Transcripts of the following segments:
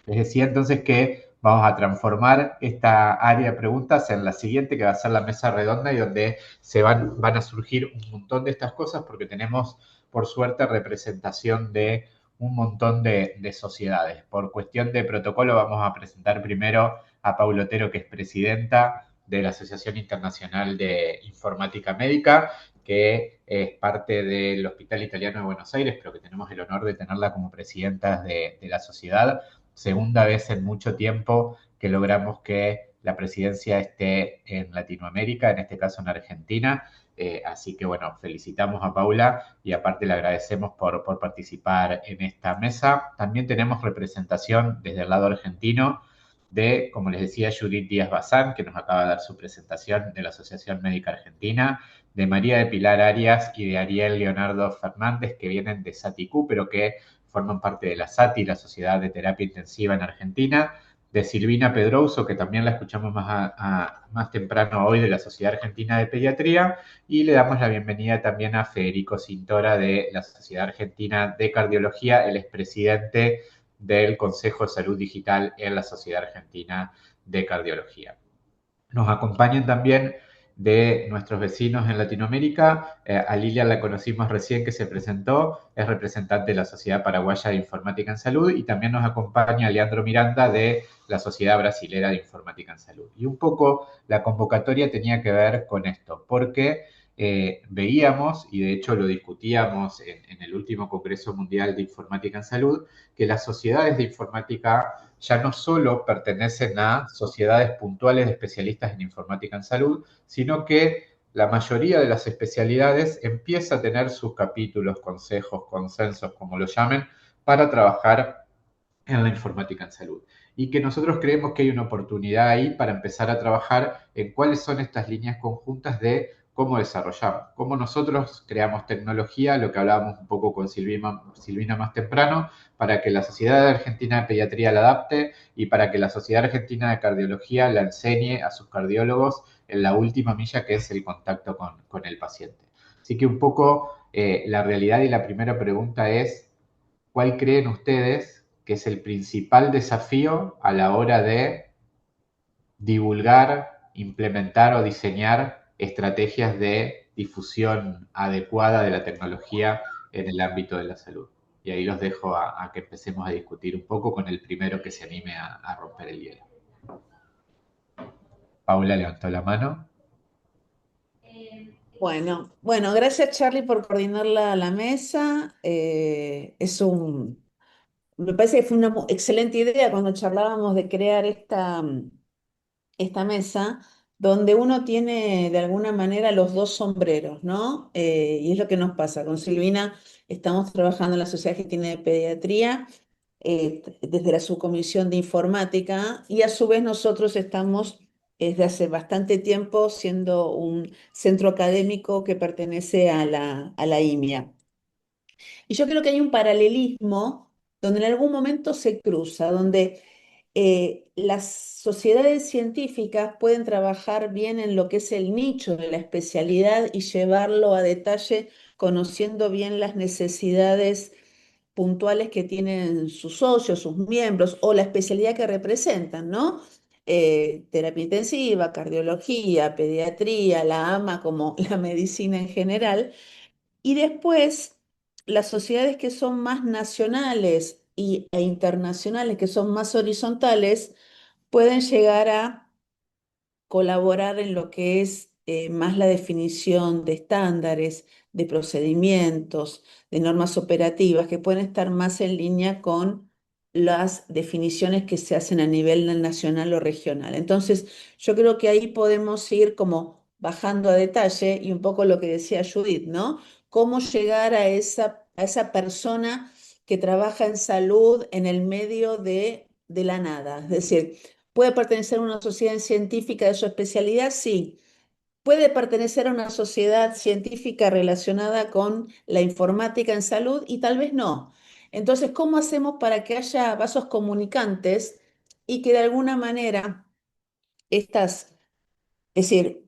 Les decía entonces que vamos a transformar esta área de preguntas en la siguiente, que va a ser la mesa redonda y donde van a surgir un montón de estas cosas porque tenemos, por suerte, representación de un montón de sociedades. Por cuestión de protocolo vamos a presentar primero a Paula Otero, que es presidenta de la Asociación Internacional de Informática Médica, que es parte del Hospital Italiano de Buenos Aires, pero que tenemos el honor de tenerla como presidenta de la sociedad. Segunda vez en mucho tiempo que logramos que la presidencia esté en Latinoamérica, en este caso en Argentina. Así que bueno, felicitamos a Paula y aparte le agradecemos por participar en esta mesa. También tenemos representación desde el lado argentino de, como les decía, Judith Díaz Bazán, que nos acaba de dar su presentación de la Asociación Médica Argentina, de María de Pilar Arias y de Ariel Leonardo Fernández, que vienen de SATICU, pero que forman parte de la SATI, la Sociedad de Terapia Intensiva en Argentina, de Silvina Pedroso, que también la escuchamos más temprano hoy, de la Sociedad Argentina de Pediatría, y le damos la bienvenida también a Federico Cintora de la Sociedad Argentina de Cardiología, el expresidente del Consejo de Salud Digital en la Sociedad Argentina de Cardiología. Nos acompañan también de nuestros vecinos en Latinoamérica. A Lilia la conocimos recién que se presentó, es representante de la Sociedad Paraguaya de Informática en Salud y también nos acompaña Leandro Miranda de la Sociedad Brasilera de Informática en Salud. Y un poco la convocatoria tenía que ver con esto, porque veíamos, y de hecho lo discutíamos en el último Congreso Mundial de Informática en Salud, que las sociedades de informática ya no solo pertenecen a sociedades puntuales de especialistas en informática en salud, sino que la mayoría de las especialidades empieza a tener sus capítulos, consejos, consensos, como lo llamen, para trabajar en la informática en salud. Y que nosotros creemos que hay una oportunidad ahí para empezar a trabajar en cuáles son estas líneas conjuntas de cómo desarrollamos, cómo nosotros creamos tecnología, lo que hablábamos un poco con Silvina más temprano, para que la Sociedad Argentina de Pediatría la adapte y para que la Sociedad Argentina de Cardiología la enseñe a sus cardiólogos en la última milla, que es el contacto con el paciente. Así que un poco la realidad y la primera pregunta es, ¿cuál creen ustedes que es el principal desafío a la hora de divulgar, implementar o diseñar estrategias de difusión adecuada de la tecnología en el ámbito de la salud? Y ahí los dejo a que empecemos a discutir un poco con el primero que se anime a romper el hielo. Paula levantó la mano. Bueno, gracias Charlie por coordinar la mesa. Me parece que fue una excelente idea cuando charlábamos de crear esta mesa, donde uno tiene de alguna manera los dos sombreros, ¿no? Y es lo que nos pasa. Con Silvina estamos trabajando en la Sociedad Argentina de Pediatría desde la subcomisión de informática y a su vez nosotros estamos desde hace bastante tiempo siendo un centro académico que pertenece a la IMIA. Y yo creo que hay un paralelismo donde en algún momento se cruza, donde las sociedades científicas pueden trabajar bien en lo que es el nicho de la especialidad y llevarlo a detalle, conociendo bien las necesidades puntuales que tienen sus socios, sus miembros o la especialidad que representan, ¿no? Terapia intensiva, cardiología, pediatría, la AMA como la medicina en general. Y después, las sociedades que son más nacionales e internacionales, que son más horizontales, pueden llegar a colaborar en lo que es más la definición de estándares, de procedimientos, de normas operativas, que pueden estar más en línea con las definiciones que se hacen a nivel nacional o regional. Entonces, yo creo que ahí podemos ir como bajando a detalle y un poco lo que decía Judith, ¿no? Cómo llegar a esa persona que trabaja en salud en el medio de la nada. Es decir, ¿puede pertenecer a una sociedad científica de su especialidad? Sí. ¿Puede pertenecer a una sociedad científica relacionada con la informática en salud? Y tal vez no. Entonces, ¿cómo hacemos para que haya vasos comunicantes y que de alguna manera estas, es decir,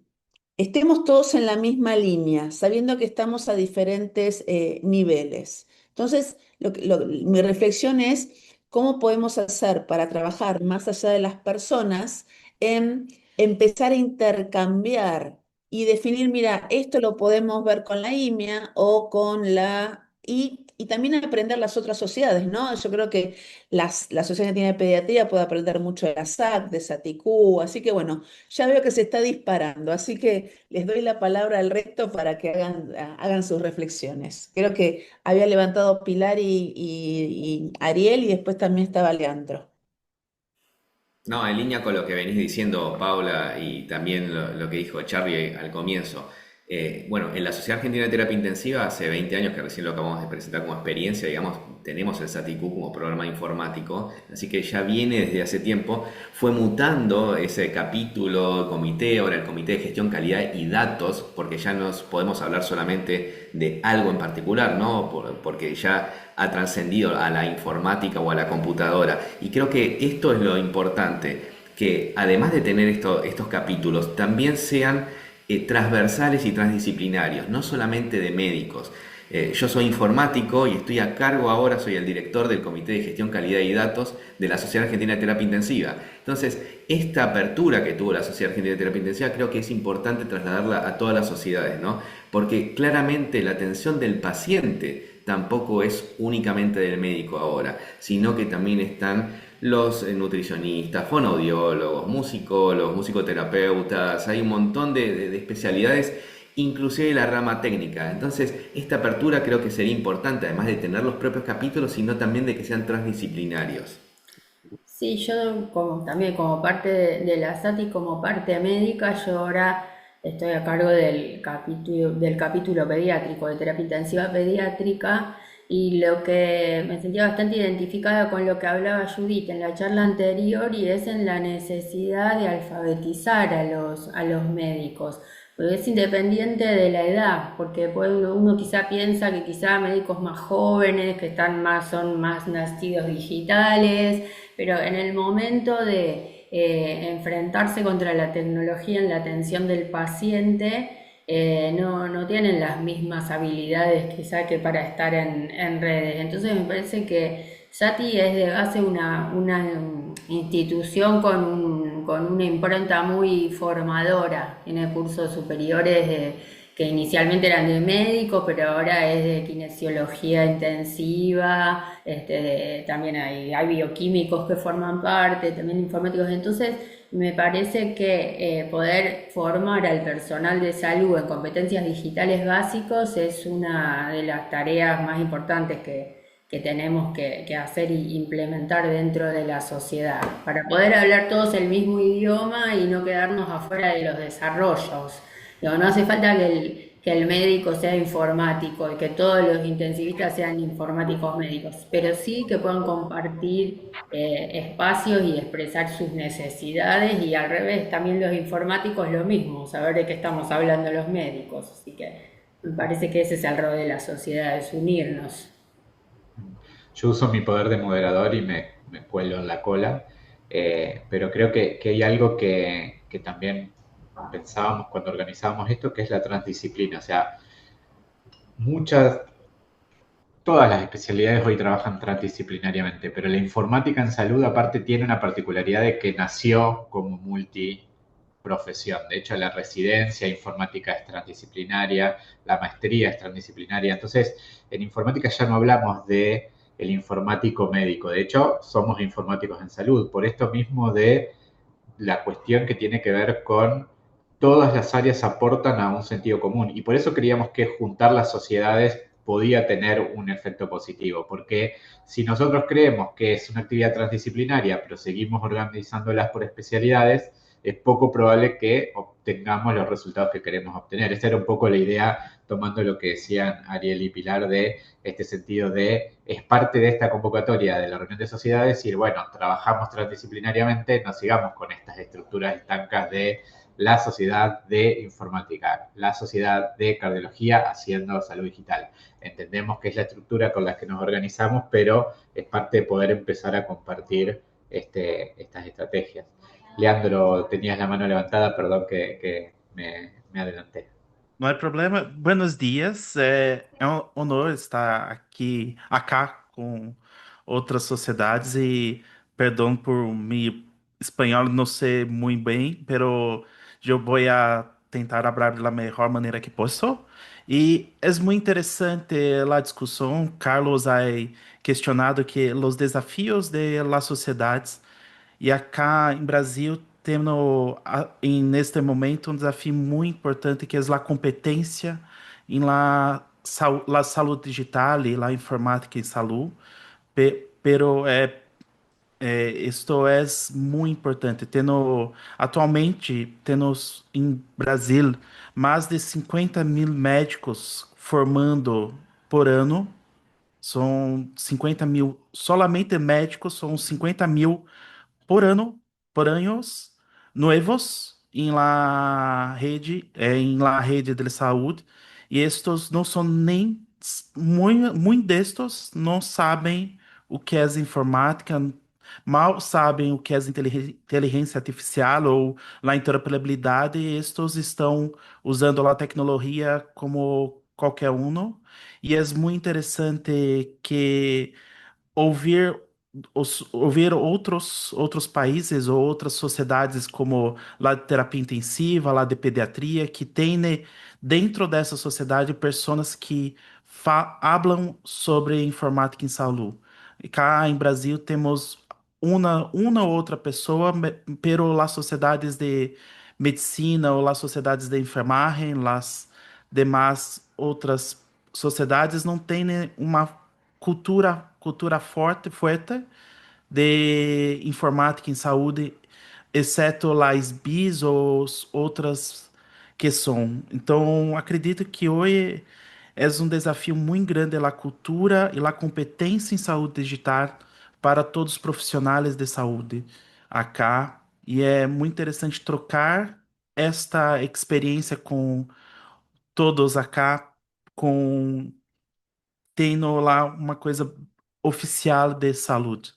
estemos todos en la misma línea, sabiendo que estamos a diferentes niveles? Entonces, mi reflexión es cómo podemos hacer para trabajar más allá de las personas en empezar a intercambiar y definir, mira, esto lo podemos ver con la IMIA o con la... Y también aprender las otras sociedades, ¿no? Yo creo que la Sociedad Argentina de Pediatría puede aprender mucho de la SAC, de Saticú, así que bueno, ya veo que se está disparando, así que les doy la palabra al resto para que hagan sus reflexiones. Creo que había levantado Pilar y Ariel y después también estaba Leandro. No, en línea con lo que venís diciendo, Paula, y también lo que dijo Charlie al comienzo. Bueno, en la Sociedad Argentina de Terapia Intensiva, hace 20 años que recién lo acabamos de presentar como experiencia, digamos, tenemos el SATICU como programa informático, así que ya viene desde hace tiempo, fue mutando ese capítulo, comité, ahora el Comité de Gestión, Calidad y Datos, porque ya no podemos hablar solamente de algo en particular, ¿no? Porque ya ha trascendido a la informática o a la computadora. Y creo que esto es lo importante, que además de tener estos capítulos, también sean transversales y transdisciplinarios, no solamente de médicos. Yo soy informático y estoy a cargo ahora, soy el director del Comité de Gestión, Calidad y Datos de la Sociedad Argentina de Terapia Intensiva. Entonces, esta apertura que tuvo la Sociedad Argentina de Terapia Intensiva creo que es importante trasladarla a todas las sociedades, ¿no? Porque claramente la atención del paciente tampoco es únicamente del médico ahora, sino que también están los nutricionistas, fonoaudiólogos, musicólogos, musicoterapeutas, hay un montón de especialidades, inclusive la rama técnica. Entonces, esta apertura creo que sería importante, además de tener los propios capítulos, sino también de que sean transdisciplinarios. Sí, yo como, también como parte de la SATI, como parte médica, yo ahora estoy a cargo del capítulo pediátrico, de terapia intensiva pediátrica, y lo que me sentía bastante identificada con lo que hablaba Judith en la charla anterior, y es en la necesidad de alfabetizar a los médicos. Porque es independiente de la edad, porque uno quizá piensa que quizá médicos más jóvenes, que están más, son más nacidos digitales, pero en el momento de enfrentarse contra la tecnología en la atención del paciente, no tienen las mismas habilidades quizá que para estar en redes. Entonces me parece que SATI es de base una institución con una impronta muy formadora. Tiene cursos superiores que inicialmente eran de médico, pero ahora es de kinesiología intensiva, también hay bioquímicos que forman parte, también informáticos. Entonces, me parece que poder formar al personal de salud en competencias digitales básicos es una de las tareas más importantes que tenemos que hacer y implementar dentro de la sociedad, para poder hablar todos el mismo idioma y no quedarnos afuera de los desarrollos. Digo, no hace falta que el médico sea informático y que todos los intensivistas sean informáticos médicos, pero sí que puedan compartir espacios y expresar sus necesidades, y al revés, también los informáticos lo mismo, saber de qué estamos hablando los médicos. Así que me parece que ese es el rol de la sociedad, es unirnos. Yo uso mi poder de moderador y me cuelo en la cola, pero creo que hay algo que también pensábamos cuando organizábamos esto, que es la transdisciplina. O sea, muchas, todas las especialidades hoy trabajan transdisciplinariamente, pero la informática en salud aparte tiene una particularidad de que nació como multiprofesión. De hecho, la residencia informática es transdisciplinaria, la maestría es transdisciplinaria. Entonces, en informática ya no hablamos de el informático médico. De hecho, somos informáticos en salud. Por esto mismo de la cuestión que tiene que ver con todas las áreas aportan a un sentido común y por eso creíamos que juntar las sociedades podía tener un efecto positivo, porque si nosotros creemos que es una actividad transdisciplinaria, pero seguimos organizándolas por especialidades, es poco probable que obtengamos los resultados que queremos obtener. Esa era un poco la idea, tomando lo que decían Ariel y Pilar, de este sentido de, es parte de esta convocatoria de la reunión de sociedades, y bueno, trabajamos transdisciplinariamente, no sigamos con estas estructuras estancas de la sociedad de informática, la sociedad de cardiología haciendo salud digital. Entendemos que es la estructura con la que nos organizamos, pero es parte de poder empezar a compartir estas estrategias. Leandro, tenías la mano levantada, perdón que me adelanté. Não é problema. Buenos dias. É um honor estar aqui, acá com outras sociedades e perdão por mi espanhol não ser muito bem, pero eu vou a tentar hablar da melhor maneira que posso. E é muito interessante a discussão. Carlos ha questionado que os desafios de las sociedades e acá em Brasil temos neste momento um desafio muito importante que é a competência em la saúde digital e la informática em saúde. Pero isto é muito importante. Atualmente, temos em Brasil mais de 50.000 médicos formando por ano. São 50.000, solamente médicos, são 50.000 por ano, por años nuevos en la rede de saúde, e estes não são nem muito destes não sabem o que é informática, mal sabem o que é inteligência artificial ou a interoperabilidade, e estes estão usando a tecnologia como qualquer um, e é muito interessante que ouvir ouvir outros países ou outras sociedades como lá de terapia intensiva, lá de pediatria, que tem dentro dessa sociedade pessoas que falam sobre informática em saúde. E cá em Brasil temos uma ou outra pessoa, pero las sociedades de medicina ou las sociedades de enfermagem, las demais outras sociedades não têm uma cultura forte de informática em saúde, exceto as BIs ou outras que são. Então, acredito que hoje é um desafio muito grande a cultura e a competência em saúde digital para todos os profissionais de saúde acá. E é muito interessante trocar esta experiência com todos acá, com tendo lá uma coisa oficial de saúde.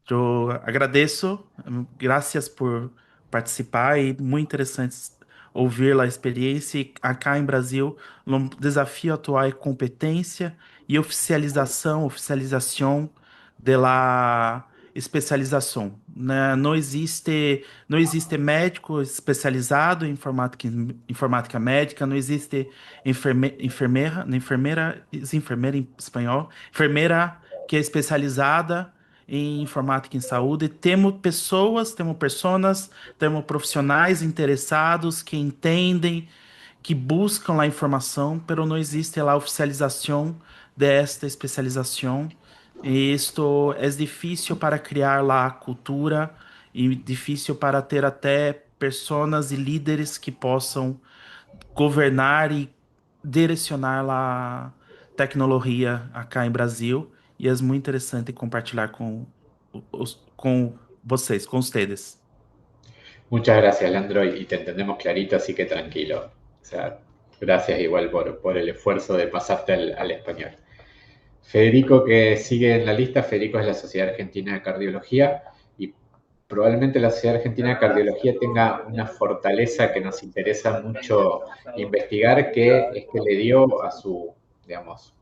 Eu agradeço, graças por participar e muito interessante ouvir a experiência. E acá em Brasil, o desafio atual é competência e oficialização da especialização. Né? Não existe médico especializado em informática médica, não existe enfermeira em espanhol, enfermeira que é especializada em informática em saúde. Temos pessoas, temos profissionais interessados que entendem, que buscam a informação, pero não existe a oficialização desta especialização. E isto é difícil para criar lá a cultura e difícil para ter até pessoas e líderes que possam governar e direcionar a tecnologia acá em Brasil. E é muito interessante compartilhar com vocês, com ustedes. Muchas gracias, Leandro, y te entendemos clarito, así que tranquilo. O sea, gracias igual por el esfuerzo de pasarte al español. Federico, que sigue en la lista. Federico es la Sociedad Argentina de Cardiología, y probablemente la Sociedad Argentina de Cardiología tenga una fortaleza que nos interesa mucho investigar, que es que le dio a su, digamos,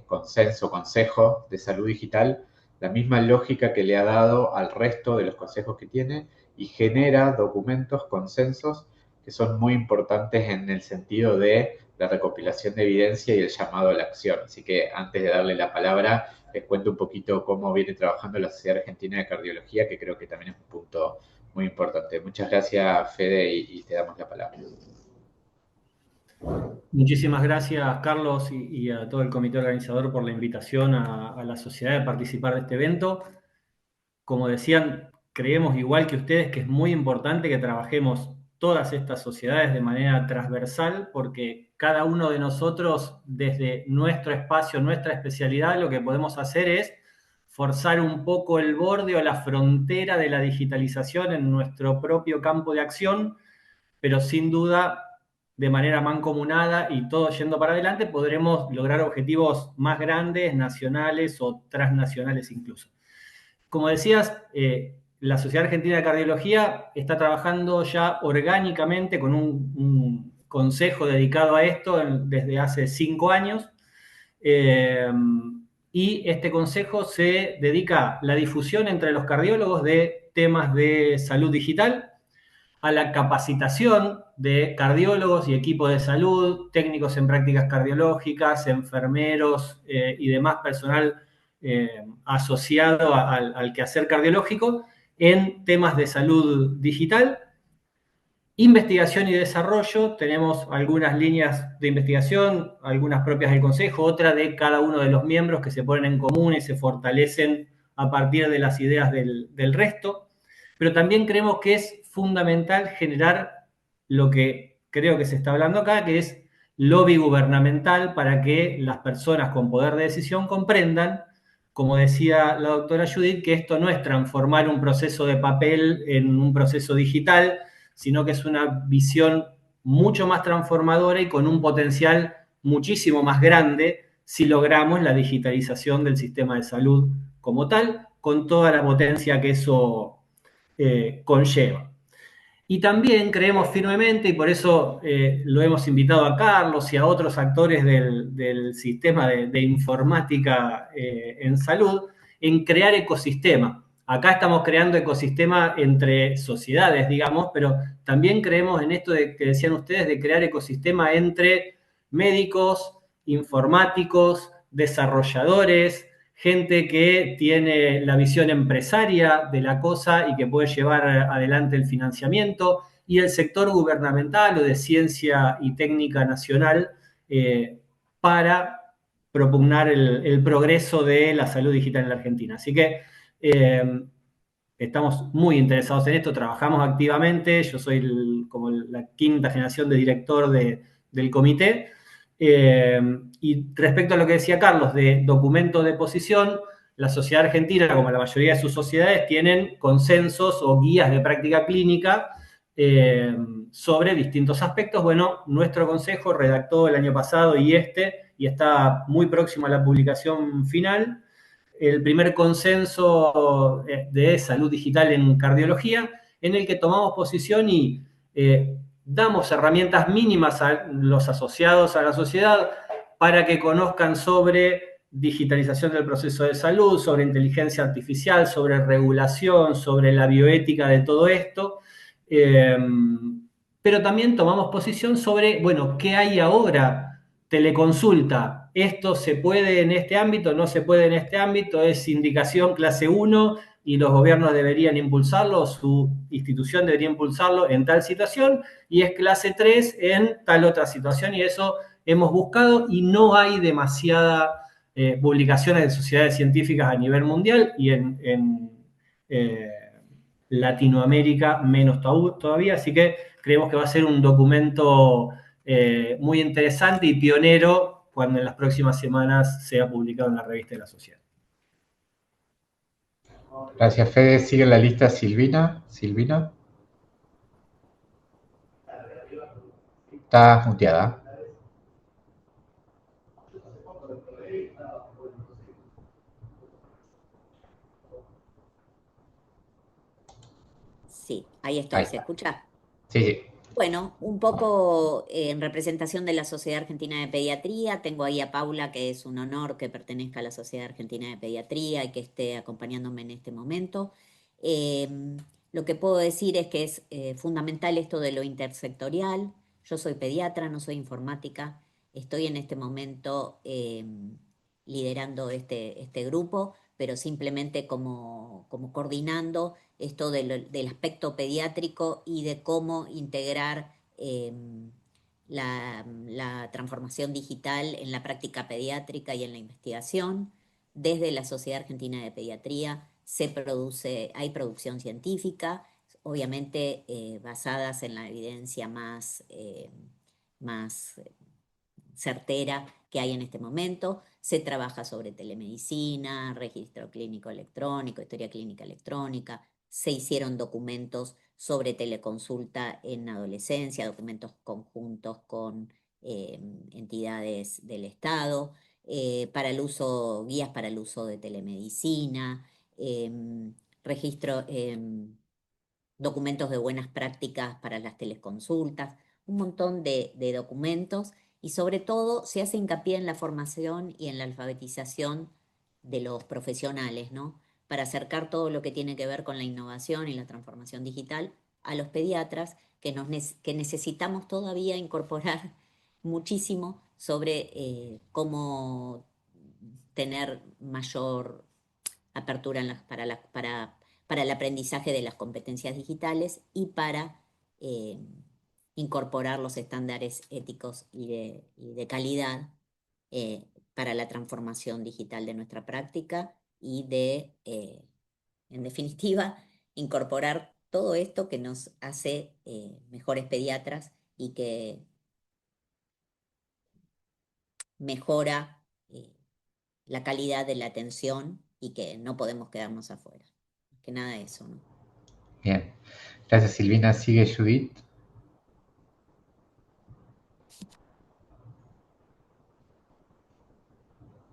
consejo de salud digital la misma lógica que le ha dado al resto de los consejos que tiene, y genera documentos, consensos, que son muy importantes en el sentido de la recopilación de evidencia y el llamado a la acción. Así que antes de darle la palabra, les cuento un poquito cómo viene trabajando la Sociedad Argentina de Cardiología, que creo que también es un punto muy importante. Muchas gracias, Fede, y te damos la palabra. Muchísimas gracias, Carlos, y a todo el comité organizador por la invitación a la sociedad de participar de este evento. Como decían, creemos igual que ustedes que es muy importante que trabajemos todas estas sociedades de manera transversal, porque cada uno de nosotros, desde nuestro espacio, nuestra especialidad, lo que podemos hacer es forzar un poco el borde o la frontera de la digitalización en nuestro propio campo de acción, pero sin duda, de manera mancomunada y todo yendo para adelante, podremos lograr objetivos más grandes, nacionales o transnacionales incluso. Como decías, la Sociedad Argentina de Cardiología está trabajando ya orgánicamente con un consejo dedicado a esto desde hace 5 años. y este consejo se dedica a la difusión entre los cardiólogos de temas de salud digital, a la capacitación de cardiólogos y equipos de salud, técnicos en prácticas cardiológicas, enfermeros y demás personal asociado al quehacer cardiológico en temas de salud digital. Investigación y desarrollo, tenemos algunas líneas de investigación, algunas propias del Consejo, otra de cada uno de los miembros que se ponen en común y se fortalecen a partir de las ideas del resto. Pero también creemos que es fundamental generar lo que creo que se está hablando acá, que es lobby gubernamental para que las personas con poder de decisión comprendan, como decía la doctora Judith, que esto no es transformar un proceso de papel en un proceso digital, sino que es una visión mucho más transformadora y con un potencial muchísimo más grande si logramos la digitalización del sistema de salud como tal, con toda la potencia que eso conlleva. Y también creemos firmemente, y por eso lo hemos invitado a Carlos y a otros actores del sistema de informática en salud, en crear ecosistema. Acá estamos creando ecosistema entre sociedades, digamos, pero también creemos en esto que decían ustedes, de crear ecosistema entre médicos, informáticos, desarrolladores, gente que tiene la visión empresaria de la cosa y que puede llevar adelante el financiamiento, y el sector gubernamental o de ciencia y técnica nacional para propugnar el progreso de la salud digital en la Argentina. Así que estamos muy interesados en esto, trabajamos activamente, yo soy como la quinta generación de director del comité. Y respecto a lo que decía Carlos de documento de posición, la sociedad argentina, como la mayoría de sus sociedades, tienen consensos o guías de práctica clínica sobre distintos aspectos. Bueno, nuestro consejo redactó el año pasado y está muy próximo a la publicación final, el primer consenso de salud digital en cardiología, en el que tomamos posición y damos herramientas mínimas a los asociados a la sociedad para que conozcan sobre digitalización del proceso de salud, sobre inteligencia artificial, sobre regulación, sobre la bioética de todo esto. Pero también tomamos posición sobre, bueno, ¿qué hay ahora? Teleconsulta. ¿Esto se puede en este ámbito? ¿No se puede en este ámbito? ¿Es indicación clase 1 y los gobiernos deberían impulsarlo, su institución debería impulsarlo en tal situación, y es clase 3 en tal otra situación? Y eso hemos buscado y no hay demasiadas publicaciones de sociedades científicas a nivel mundial, y en Latinoamérica menos todavía, así que creemos que va a ser un documento muy interesante y pionero cuando en las próximas semanas sea publicado en la revista de la sociedad. Gracias, Fede. Sigue en la lista Silvina. Silvina. Estás muteada. Sí, ahí estoy. Ahí ¿Se está. escucha? Sí, sí. Bueno, un poco en representación de la Sociedad Argentina de Pediatría, tengo ahí a Paula, que es un honor que pertenezca a la Sociedad Argentina de Pediatría y que esté acompañándome en este momento. Lo que puedo decir es que es fundamental esto de lo intersectorial. Yo soy pediatra, no soy informática, estoy en este momento liderando este grupo, pero simplemente como coordinando esto del aspecto pediátrico y de cómo integrar la transformación digital en la práctica pediátrica y en la investigación. Desde la Sociedad Argentina de Pediatría hay producción científica, obviamente basadas en la evidencia más certera que hay en este momento. Se trabaja sobre telemedicina, registro clínico electrónico, historia clínica electrónica. Se hicieron documentos sobre teleconsulta en adolescencia, documentos conjuntos con entidades del Estado, guías para el uso de telemedicina, documentos de buenas prácticas para las teleconsultas, un montón de documentos, y sobre todo se hace hincapié en la formación y en la alfabetización de los profesionales, ¿no? Para acercar todo lo que tiene que ver con la innovación y la transformación digital a los pediatras que necesitamos todavía incorporar muchísimo sobre cómo tener mayor apertura para el aprendizaje de las competencias digitales y para eh, incorporar los estándares éticos y de calidad para la transformación digital de nuestra práctica y en definitiva, incorporar todo esto que nos hace mejores pediatras y que mejora la calidad de la atención y que no podemos quedarnos afuera. Que nada de eso, ¿no? Bien. Gracias, Silvina. Sigue Judith.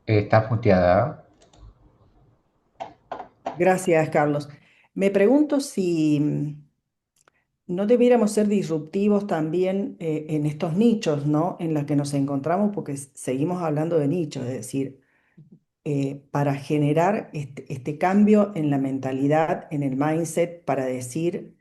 Estás muteada. Gracias, Carlos. Me pregunto si no debiéramos ser disruptivos también en estos nichos, ¿no? En los que nos encontramos, porque seguimos hablando de nichos, es decir, para generar este cambio en la mentalidad, en el mindset, para decir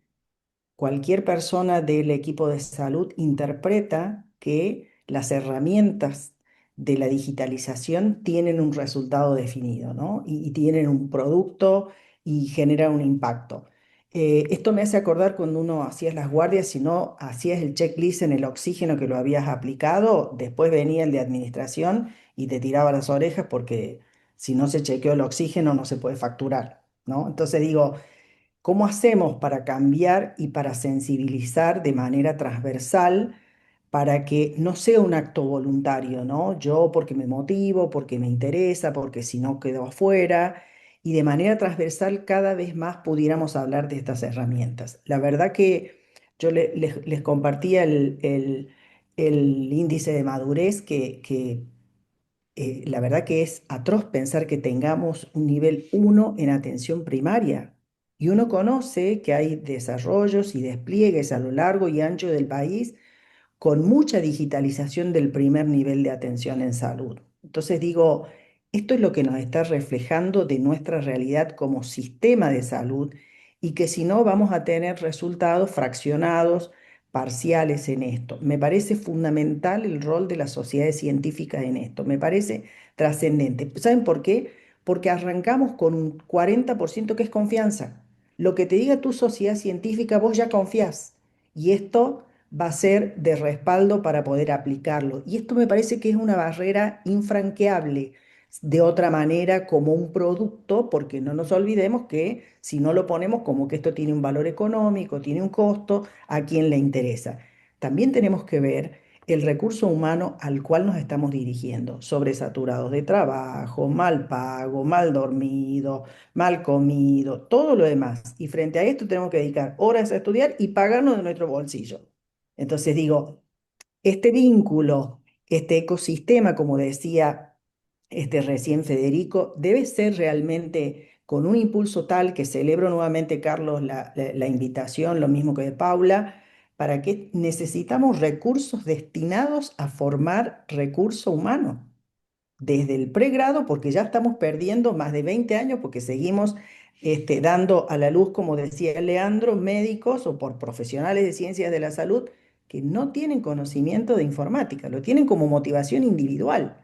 cualquier persona del equipo de salud interpreta que las herramientas de la digitalización tienen un resultado definido, ¿no? Y tienen un producto y generan un impacto. Esto me hace acordar cuando uno hacías las guardias, si no hacías el checklist en el oxígeno que lo habías aplicado, después venía el de administración y te tiraba las orejas porque si no se chequeó el oxígeno no se puede facturar, ¿no? Entonces digo, ¿cómo hacemos para cambiar y para sensibilizar de manera transversal para que no sea un acto voluntario, ¿no? Yo porque me motivo, porque me interesa, porque si no quedo afuera, y de manera transversal cada vez más pudiéramos hablar de estas herramientas. La verdad que yo les compartía el índice de madurez que la verdad que es atroz pensar que tengamos un nivel 1 en atención primaria. Y uno conoce que hay desarrollos y despliegues a lo largo y ancho del país con mucha digitalización del primer nivel de atención en salud. Entonces digo, esto es lo que nos está reflejando de nuestra realidad como sistema de salud y que si no vamos a tener resultados fraccionados, parciales en esto. Me parece fundamental el rol de las sociedades científicas en esto, me parece trascendente. ¿Saben por qué? Porque arrancamos con un 40% que es confianza. Lo que te diga tu sociedad científica, vos ya confías. Y esto va a ser de respaldo para poder aplicarlo. Y esto me parece que es una barrera infranqueable de otra manera como un producto, porque no nos olvidemos que si no lo ponemos como que esto tiene un valor económico, tiene un costo, a quién le interesa. También tenemos que ver el recurso humano al cual nos estamos dirigiendo, sobresaturados de trabajo, mal pago, mal dormido, mal comido, todo lo demás. Y frente a esto tenemos que dedicar horas a estudiar y pagarnos de nuestro bolsillo. Entonces digo, este vínculo, este ecosistema, como decía recién Federico, debe ser realmente con un impulso tal que celebro nuevamente, Carlos, la invitación, lo mismo que de Paula, para que necesitamos recursos destinados a formar recurso humano desde el pregrado, porque ya estamos perdiendo más de 20 años, porque seguimos dando a la luz, como decía Leandro, médicos o por profesionales de ciencias de la salud que no tienen conocimiento de informática, lo tienen como motivación individual,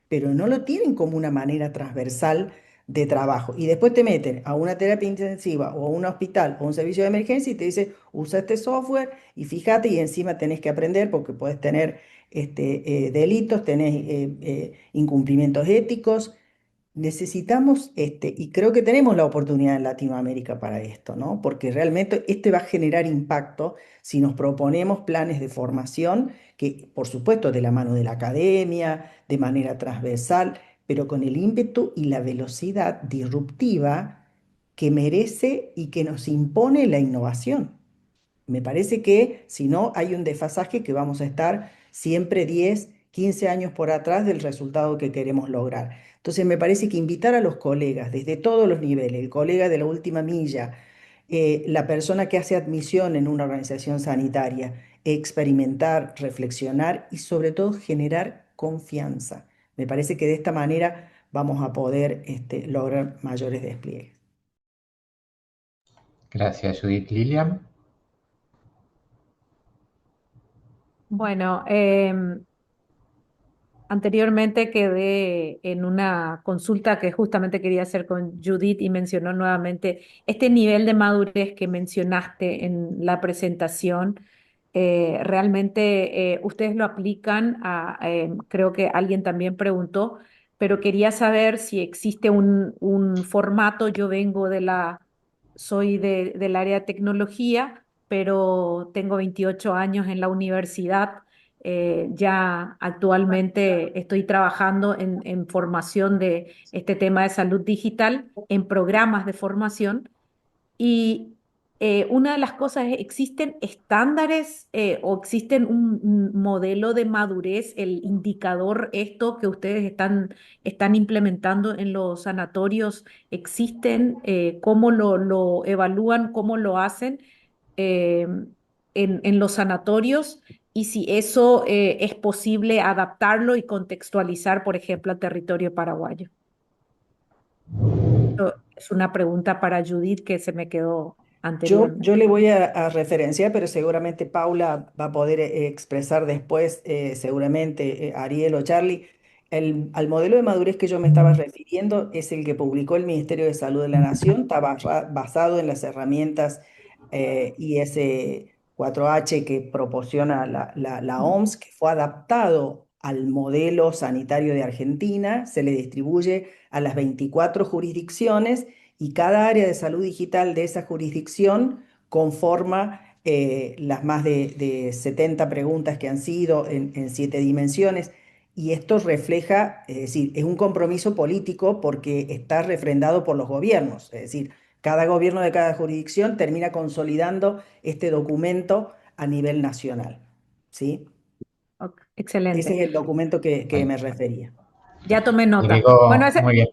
pero no lo tienen como una manera transversal de trabajo. Y después te meten a una terapia intensiva o a un hospital o a un servicio de emergencia y te dice, usa este software y fíjate y encima tenés que aprender porque puedes tener delitos, tenés incumplimientos éticos. Necesitamos, y creo que tenemos la oportunidad en Latinoamérica para esto, ¿no? Porque realmente este va a generar impacto si nos proponemos planes de formación que, por supuesto, de la mano de la academia, de manera transversal, pero con el ímpetu y la velocidad disruptiva que merece y que nos impone la innovación. Me parece que si no hay un desfasaje que vamos a estar siempre 10, 15 años por atrás del resultado que queremos lograr. Entonces me parece que invitar a los colegas desde todos los niveles, el colega de la última milla, la persona que hace admisión en una organización sanitaria, experimentar, reflexionar y sobre todo generar confianza. Me parece que de esta manera vamos a poder lograr mayores despliegues. Gracias, Judith. Lilian. Bueno, anteriormente quedé en una consulta que justamente quería hacer con Judith y mencionó nuevamente este nivel de madurez que mencionaste en la presentación. Realmente ustedes lo aplican creo que alguien también preguntó, pero quería saber si existe un formato. Yo vengo soy del área de tecnología, pero tengo 28 años en la universidad. Ya actualmente estoy trabajando en formación de este tema de salud digital, en programas de formación. Y una de las cosas es, ¿existen estándares o existen un modelo de madurez, el indicador esto que ustedes están implementando en los sanatorios? ¿Existen? ¿Cómo lo evalúan? ¿Cómo lo hacen eh, en los sanatorios? Y si eso es posible adaptarlo y contextualizar, por ejemplo, al territorio paraguayo. Es una pregunta para Judith que se me quedó Yo anteriormente. le voy a referenciar, pero seguramente Paula va a poder expresar después, seguramente Ariel o Charlie. Al modelo de madurez que yo me estaba refiriendo es el que publicó el Ministerio de Salud de la Nación, está basado en las herramientas IS-4H que proporciona la OMS, que fue adaptado al modelo sanitario de Argentina, se le distribuye a las 24 jurisdicciones y cada área de salud digital de esa jurisdicción conforma las más de 70 preguntas que han sido en 7 dimensiones. Y esto refleja, es decir, es un compromiso político porque está refrendado por los gobiernos. Es decir, cada gobierno de cada jurisdicción termina consolidando este documento a nivel nacional. ¿Sí? Ok, Ese es excelente. el documento que Bueno, me refería. Ya tomé nota. Bueno, agrego, muy bien.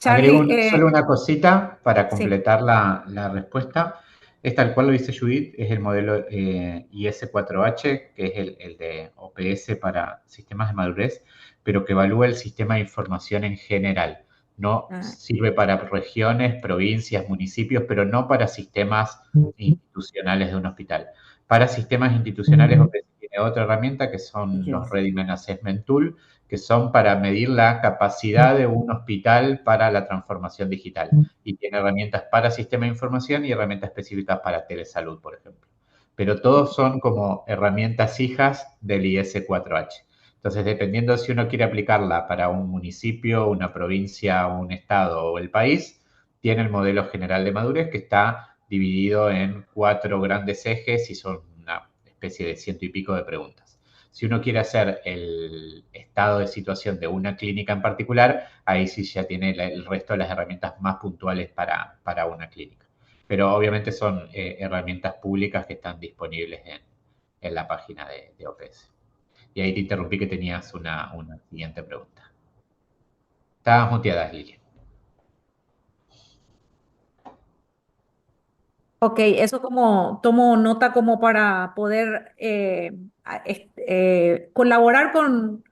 Agrego Charlie, solo una cosita para sí. completar la respuesta. Es tal cual lo dice Judith, es el modelo IS-4H, que es el de OPS para sistemas de madurez, pero que evalúa el sistema de información en general. No Ah, sirve para regiones, provincias, municipios, pero no para sistemas institucionales de un hospital. Para sistemas institucionales, OPS tiene otra herramienta que son los Yes. Ready-Made Assessment Tool, que son para medir la capacidad de un hospital para la transformación digital. Y tiene herramientas para sistema de información y herramientas específicas para telesalud, por ejemplo. Pero todos son como herramientas hijas del IS-4H. Entonces, dependiendo si uno quiere aplicarla para un municipio, una provincia, un estado o el país, tiene el modelo general de madurez que está dividido en 4 grandes ejes y son una especie de 100 y pico de preguntas. Si uno quiere hacer el estado de situación de una clínica en particular, ahí sí ya tiene el resto de las herramientas más puntuales para una clínica. Pero obviamente son herramientas públicas que están disponibles en la página de OPS. Y ahí te interrumpí que tenías una siguiente pregunta. Estabas muteada, Lili. ok, eso como tomo nota como para poder colaborar con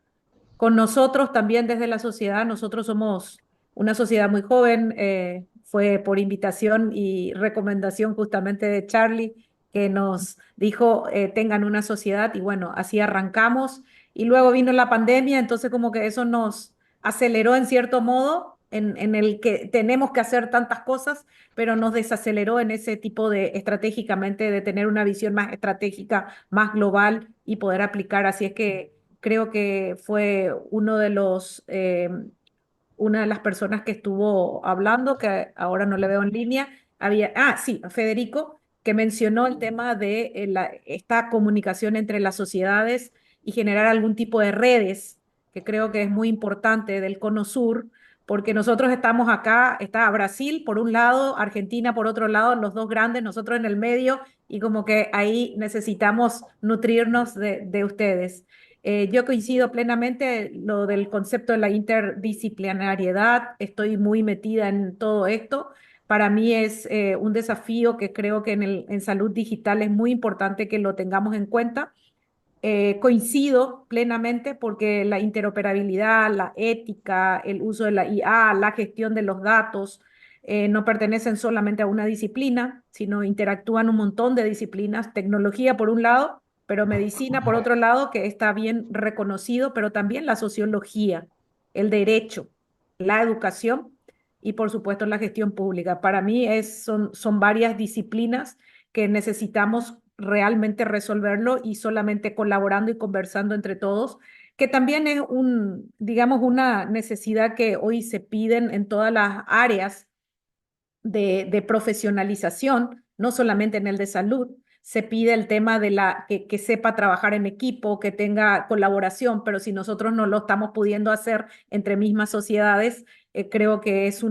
nosotros también desde la sociedad. Nosotros somos una sociedad muy joven. Fue por invitación y recomendación justamente de Charlie que nos dijo tengan una sociedad y bueno, así arrancamos. Y luego vino la pandemia, entonces como que eso nos aceleró en cierto modo en el que tenemos que hacer tantas cosas, pero nos desaceleró en ese tipo de estratégicamente de tener una visión más estratégica, más global y poder aplicar. Así es que creo que fue una de las personas que estuvo hablando, que ahora no le veo en línea, sí, Federico, que mencionó el tema de esta comunicación entre las sociedades y generar algún tipo de redes, que creo que es muy importante del Cono Sur, porque nosotros estamos acá, está Brasil por un lado, Argentina por otro lado, los dos grandes, nosotros en el medio, y como que ahí necesitamos nutrirnos de ustedes. Yo coincido plenamente lo del concepto de la interdisciplinariedad. Estoy muy metida en todo esto. Para mí es un desafío que creo que en salud digital es muy importante que lo tengamos en cuenta. Coincido plenamente porque la interoperabilidad, la ética, el uso de la IA, la gestión de los datos, no pertenecen solamente a una disciplina, sino interactúan un montón de disciplinas. Tecnología por un lado, pero medicina por otro lado, que está bien reconocido, pero también la sociología, el derecho, la educación y por supuesto la gestión pública. Para mí son varias disciplinas que necesitamos realmente resolverlo y solamente colaborando y conversando entre todos, que también es digamos, una necesidad que hoy se piden en todas las áreas de profesionalización, no solamente en el de salud. Se pide el tema de que sepa trabajar en equipo, que tenga colaboración, pero si nosotros no lo estamos pudiendo hacer entre mismas sociedades, creo que es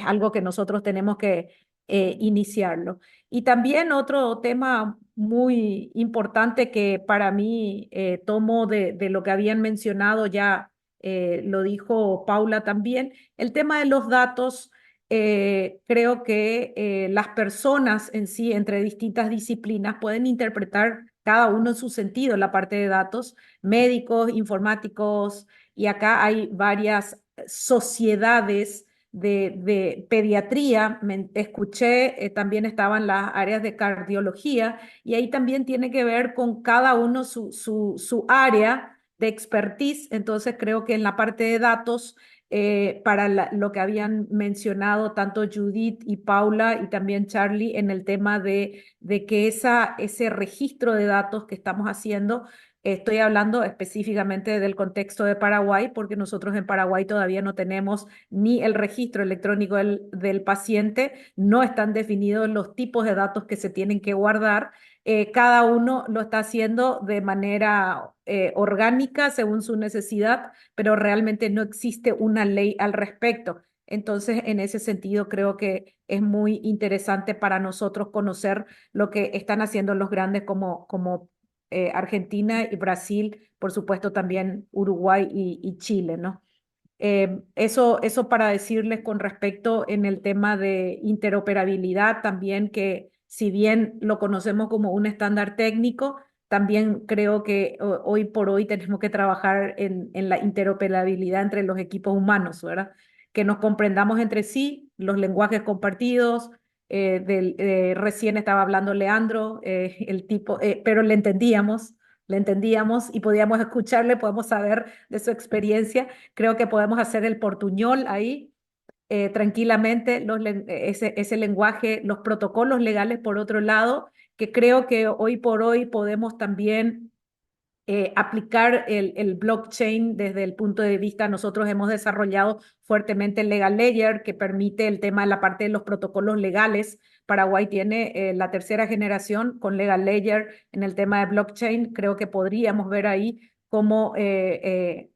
algo que nosotros tenemos que iniciarlo. Y también otro tema muy importante que para mí tomo de lo que habían mencionado ya, lo dijo Paula también, el tema de los datos. Creo que las personas en sí, entre distintas disciplinas, pueden interpretar cada uno en su sentido la parte de datos, médicos, informáticos, y acá hay varias sociedades de pediatría. Escuché, también estaban las áreas de cardiología, y ahí también tiene que ver con cada uno su área de expertise. Entonces creo que en la parte de datos, para lo que habían mencionado tanto Judith y Paula y también Charlie en el tema de que ese registro de datos que estamos haciendo, estoy hablando específicamente del contexto de Paraguay, porque nosotros en Paraguay todavía no tenemos ni el registro electrónico del paciente, no están definidos los tipos de datos que se tienen que guardar. Cada uno lo está haciendo de manera orgánica según su necesidad, pero realmente no existe una ley al respecto. Entonces, en ese sentido, creo que es muy interesante para nosotros conocer lo que están haciendo los grandes como Argentina y Brasil, por supuesto también Uruguay y Chile, ¿no? Eso para decirles con respecto en el tema de interoperabilidad también, que si bien lo conocemos como un estándar técnico, también creo que hoy por hoy tenemos que trabajar en la interoperabilidad entre los equipos humanos, ¿verdad? Que nos comprendamos entre sí, los lenguajes compartidos. Recién estaba hablando Leandro, pero le entendíamos y podíamos escucharle, podemos saber de su experiencia. Creo que podemos hacer el portuñol ahí, tranquilamente, ese lenguaje, los protocolos legales por otro lado, que creo que hoy por hoy podemos también aplicar el blockchain desde el punto de vista. Nosotros hemos desarrollado fuertemente el Legal Layer, que permite el tema de la parte de los protocolos legales. Paraguay tiene la tercera generación con Legal Layer en el tema de blockchain. Creo que podríamos ver ahí cómo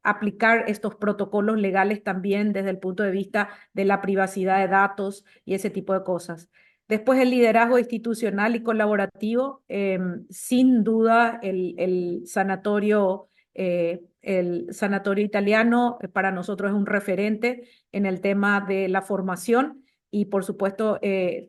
aplicar estos protocolos legales también desde el punto de vista de la privacidad de datos y ese tipo de cosas. Después el liderazgo institucional y colaborativo, sin duda el sanatorio italiano para nosotros es un referente en el tema de la formación y por supuesto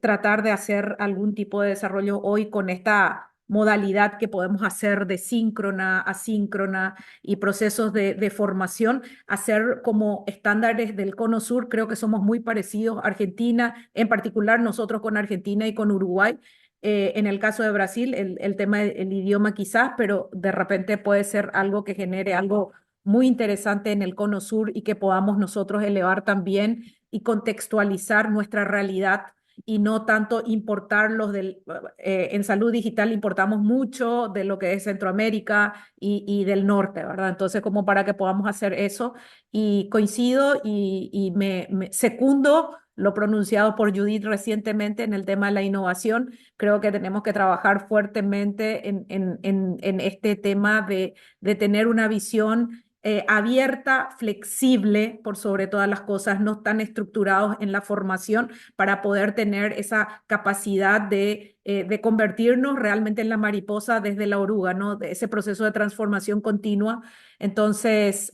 tratar de hacer algún tipo de desarrollo hoy con esta modalidad que podemos hacer de síncrona, asíncrona y procesos de formación, hacer como estándares del Cono Sur. Creo que somos muy parecidos. Argentina, en particular nosotros con Argentina y con Uruguay. En el caso de Brasil, el tema del idioma quizás, pero de repente puede ser algo que genere algo muy interesante en el Cono Sur y que podamos nosotros elevar también y contextualizar nuestra realidad y no tanto importarlos en salud digital importamos mucho de lo que es Centroamérica y del norte, ¿verdad? Entonces, como para que podamos hacer eso, y coincido y me secundo lo pronunciado por Judith recientemente en el tema de la innovación. Creo que tenemos que trabajar fuertemente en este tema de tener una visión abierta, flexible, por sobre todas las cosas, no tan estructurados en la formación para poder tener esa capacidad de convertirnos realmente en la mariposa desde la oruga, ¿no? De ese proceso de transformación continua. Entonces,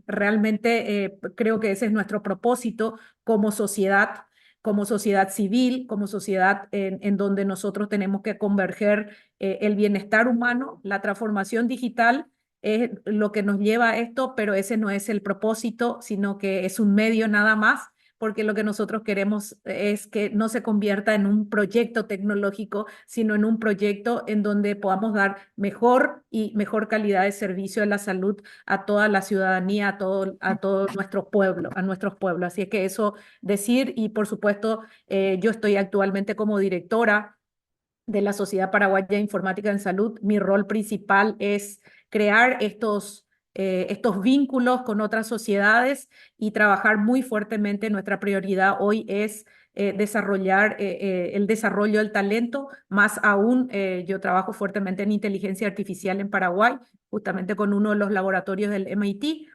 realmente creo que ese es nuestro propósito como sociedad. como sociedad civil, como sociedad en donde nosotros tenemos que converger el bienestar humano, la transformación digital es lo que nos lleva a esto, pero ese no es el propósito, sino que es un medio nada más, porque lo que nosotros queremos es que no se convierta en un proyecto tecnológico, sino en un proyecto en donde podamos dar mejor y mejor calidad de servicio de la salud a toda la ciudadanía, a todo nuestro pueblo, a nuestros pueblos. Así es que eso decir, y por supuesto, yo estoy actualmente como directora de la Sociedad Paraguaya de Informática en Salud. Mi rol principal es crear estos vínculos con otras sociedades y trabajar muy fuertemente. Nuestra prioridad hoy es desarrollar el desarrollo del talento. Más aún, yo trabajo fuertemente en inteligencia artificial en Paraguay, justamente con uno de los laboratorios del MIT,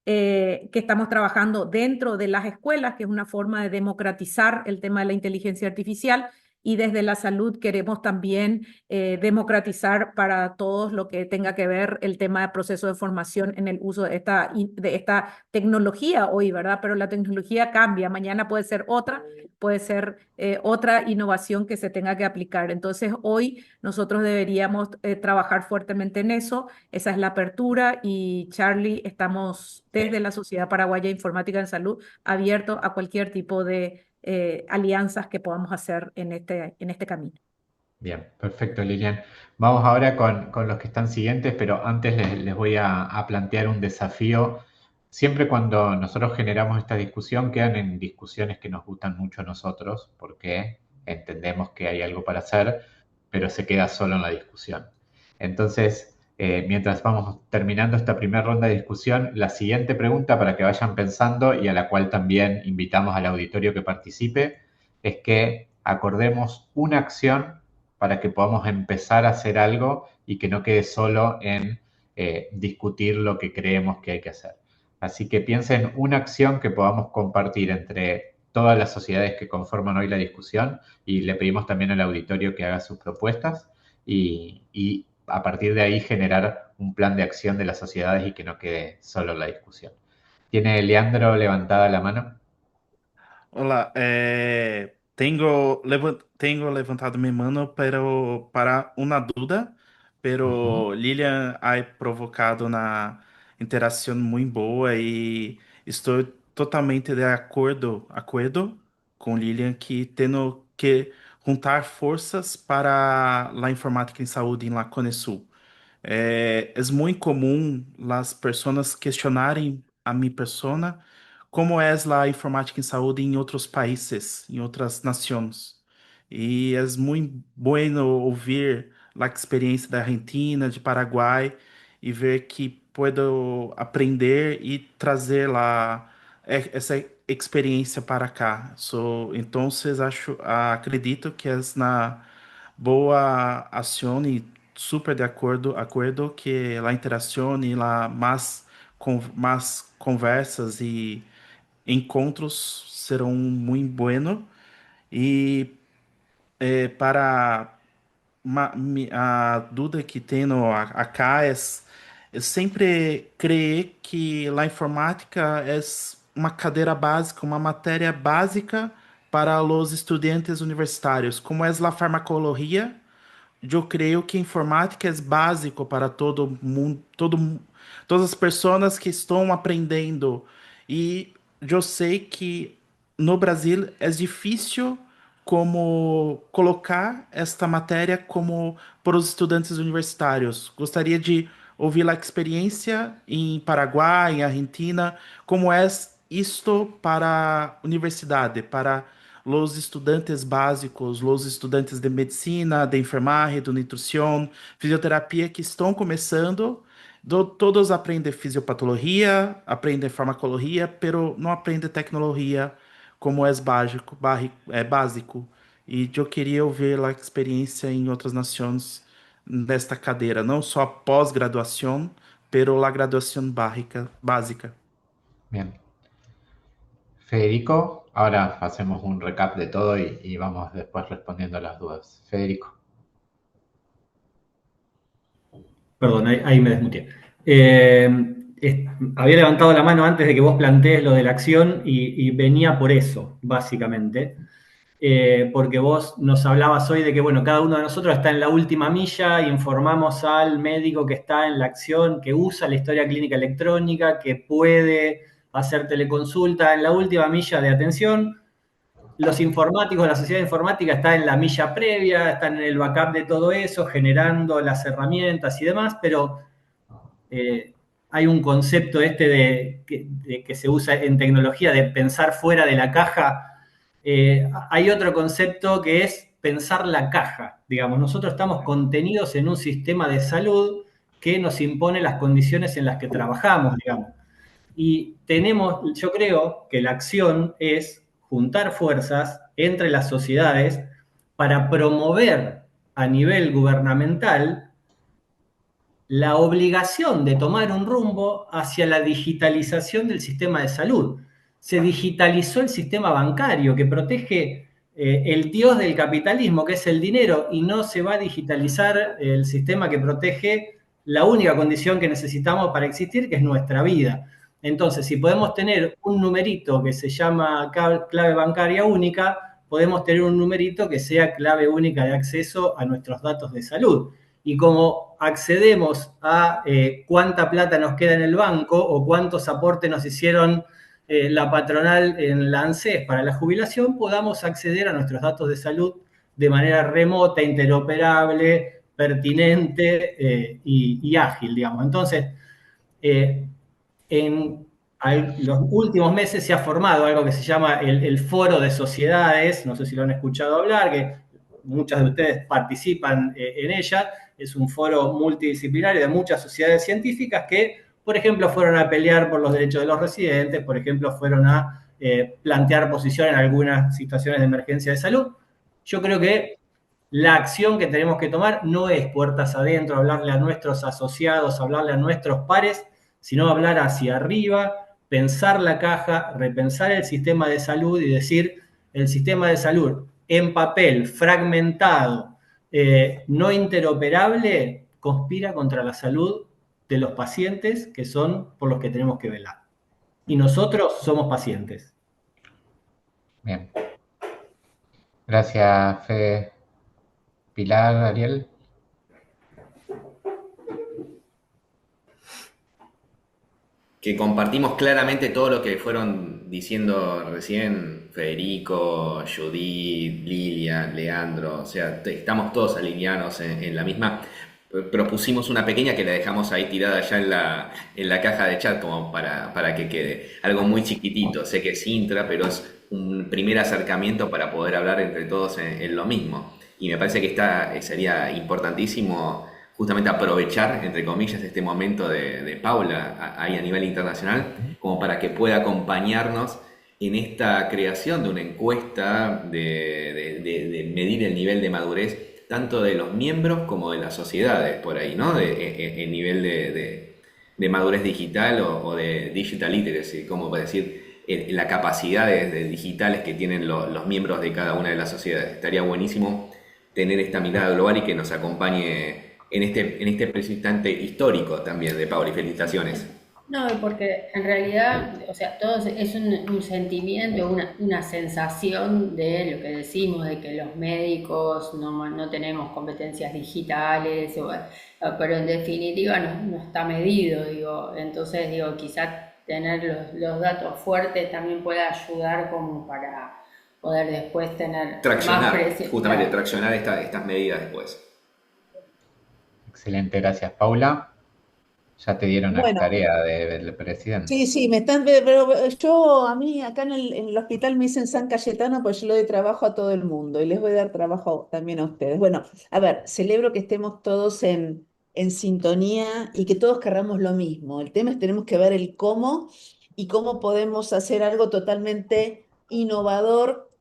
que estamos trabajando dentro de las escuelas, que es una forma de democratizar el tema de la inteligencia artificial. Y desde la salud queremos también democratizar para todos lo que tenga que ver el tema de proceso de formación en el uso de esta tecnología hoy, ¿verdad? Pero la tecnología cambia, mañana puede ser otra innovación que se tenga que aplicar. Entonces, hoy nosotros deberíamos trabajar fuertemente en eso. Esa es la apertura y Charlie, estamos desde la Sociedad Paraguaya de Informática en Salud abiertos a cualquier tipo de alianzas que podamos hacer en este camino. Bien, perfecto, Lilian. Vamos ahora con los que están siguientes, pero antes les voy a plantear un desafío. Siempre cuando nosotros generamos esta discusión, quedan en discusiones que nos gustan mucho a nosotros, porque entendemos que hay algo para hacer, pero se queda solo en la discusión. Entonces, mientras vamos terminando esta primera ronda de discusión, la siguiente pregunta para que vayan pensando y a la cual también invitamos al auditorio que participe, es que acordemos una acción para que podamos empezar a hacer algo y que no quede solo en discutir lo que creemos que hay que hacer. Así que piensen una acción que podamos compartir entre todas las sociedades que conforman hoy la discusión y le pedimos también al auditorio que haga sus propuestas y a partir de ahí generar un plan de acción de las sociedades y que no quede solo la discusión. ¿Tiene Leandro levantada la mano? Olá, tenho levantado minha mano para uma dúvida, Ujú. pero Lilian ha provocado uma interação muito boa e estou totalmente de acordo com Lilian que tendo que juntar forças para a informática em saúde em la Conesul. Es muy común las personas questionarem a mi persona como es la informática en salud en otros países, en otras naciones. Y es muy bueno oír la experiencia de Argentina, de Paraguay, y ver que puedo aprender y trazer essa experiência para cá. Entonces, acredito que é na boa ação e super de acordo que a interação e lá mais conversas e encontros serão muito bueno e para a dúvida que tenho acá é eu sempre creio que a informática é uma cadeira básica, uma matéria básica para os estudantes universitários, como é a farmacologia. Eu creio que informática é básico para todo mundo, todas as pessoas que estão aprendendo. E eu sei que no Brasil é difícil como colocar esta matéria como para os estudantes universitários. Gostaria de ouvir a experiência em Paraguai, em Argentina, como é isto para a universidade, para los estudantes básicos, los estudantes de medicina, de enfermagem, de nutrição, fisioterapia que estão começando. Todos aprendem fisiopatologia, aprendem farmacologia, pero não aprendem tecnologia como é básico. E eu queria ouvir a experiência em outras nações desta cadeira, não só pós-graduação, pero la graduação básica. Bien. Federico, ahora hacemos un recap de todo y vamos después respondiendo a las dudas. Federico. Perdón, ahí me desmuteé. había levantado la mano antes de que vos plantees lo de la acción y venía por eso, básicamente. Porque vos nos hablabas hoy de que, bueno, cada uno de nosotros está en la última milla, informamos al médico que está en la acción, que usa la historia clínica electrónica, que puede hacer teleconsulta en la última milla de atención. Los informáticos, la sociedad informática está en la milla previa, están en el backup de todo eso, generando las herramientas y demás, pero hay un concepto de que se usa en tecnología de pensar fuera de la caja. Hay otro concepto que es pensar la caja. Digamos, nosotros estamos contenidos en un sistema de salud que nos impone las condiciones en las que trabajamos, digamos. Y yo creo que la acción es juntar fuerzas entre las sociedades para promover a nivel gubernamental la obligación de tomar un rumbo hacia la digitalización del sistema de salud. Se digitalizó el sistema bancario que protege el dios del capitalismo, que es el dinero, y no se va a digitalizar el sistema que protege la única condición que necesitamos para existir, que es nuestra vida. Entonces, si podemos tener un numerito que se llama clave bancaria única, podemos tener un numerito que sea clave única de acceso a nuestros datos de salud. Y como accedemos a cuánta plata nos queda en el banco o cuántos aportes nos hicieron la patronal en la ANSES para la jubilación, podamos acceder a nuestros datos de salud de manera remota, interoperable, pertinente y ágil, digamos. Entonces, en los últimos meses se ha formado algo que se llama el Foro de Sociedades, no sé si lo han escuchado hablar, que muchas de ustedes participan en ella. Es un foro multidisciplinario de muchas sociedades científicas que, por ejemplo, fueron a pelear por los derechos de los residentes, por ejemplo, fueron a plantear posición en algunas situaciones de emergencia de salud. Yo creo que la acción que tenemos que tomar no es puertas adentro, hablarle a nuestros asociados, hablarle a nuestros pares, sino hablar hacia arriba, pensar la caja, repensar el sistema de salud y decir, el sistema de salud en papel, fragmentado, no interoperable, conspira contra la salud de los pacientes que son por los que tenemos que velar. Y nosotros somos pacientes. Bien. Gracias, Fede. Pilar, Ariel. Que compartimos claramente todo lo que fueron diciendo recién Federico, Judith, Lilian, Leandro, o sea, estamos todos alineados en la misma. Propusimos una pequeña que la dejamos ahí tirada ya en la caja de chat como para que quede. Algo muy chiquitito, sé que es intra, pero es un primer acercamiento para poder hablar entre todos en lo mismo. Y me parece que sería importantísimo justamente aprovechar, entre comillas, este momento de Paula ahí a nivel internacional, como para que pueda acompañarnos en esta creación de una encuesta de medir el nivel de madurez tanto de los miembros como de las sociedades por ahí, ¿no? El nivel de madurez digital o de digital literacy, como para decir, la capacidad de digitales que tienen los miembros de cada una de las sociedades. Estaría buenísimo tener esta mirada global y que nos acompañe en este preciso instante histórico también de Paula, y felicitaciones. No, porque en realidad, o sea, todo es un sentimiento, una sensación de lo que decimos, de que los médicos no tenemos competencias digitales, pero en definitiva no está medido, digo. Entonces, digo, quizás tener los datos fuertes también puede ayudar como para poder después tener más presión. Justamente traccionar estas medidas después. Excelente, gracias, Paula. Ya te dieron una tarea del presidente. Sí, pero a mí acá en el hospital me dicen San Cayetano, pues yo le doy trabajo a todo el mundo y les voy a dar trabajo también a ustedes. Bueno, a ver, celebro que estemos todos en sintonía y que todos querramos lo mismo. El tema es tenemos que ver el cómo y cómo podemos hacer algo totalmente innovador